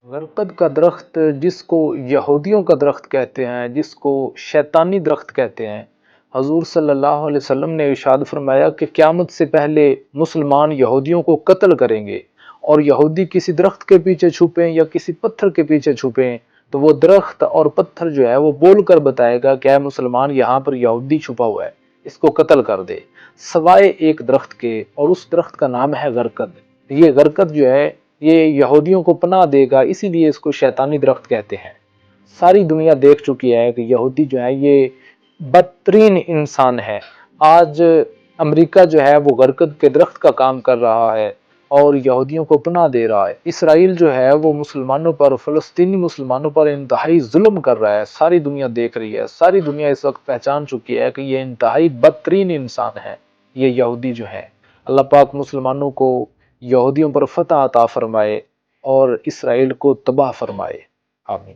غرقد کا درخت جس کو یہودیوں کا درخت کہتے ہیں، جس کو شیطانی درخت کہتے ہیں، حضور صلی اللہ علیہ وسلم نے ارشاد فرمایا کہ قیامت سے پہلے مسلمان یہودیوں کو قتل کریں گے، اور یہودی کسی درخت کے پیچھے چھپیں یا کسی پتھر کے پیچھے چھپیں تو وہ درخت اور پتھر جو ہے وہ بول کر بتائے گا کہ اے مسلمان، یہاں پر یہودی چھپا ہوا ہے، اس کو قتل کر دے، سوائے ایک درخت کے، اور اس درخت کا نام ہے غرقد۔ یہ غرقد جو ہے یہ یہودیوں کو پناہ دے گا، اسی لیے اس کو شیطانی درخت کہتے ہیں۔ ساری دنیا دیکھ چکی ہے کہ یہودی جو ہے یہ بدترین انسان ہے۔ آج امریکہ جو ہے وہ غرقد کے درخت کا کام کر رہا ہے اور یہودیوں کو پناہ دے رہا ہے۔ اسرائیل جو ہے وہ مسلمانوں پر، فلسطینی مسلمانوں پر انتہائی ظلم کر رہا ہے، ساری دنیا دیکھ رہی ہے، ساری دنیا اس وقت پہچان چکی ہے کہ یہ انتہائی بدترین انسان ہے، یہ یہودی جو ہے۔ اللہ پاک مسلمانوں کو یہودیوں پر فتح عطا فرمائے اور اسرائیل کو تباہ فرمائے، آمین۔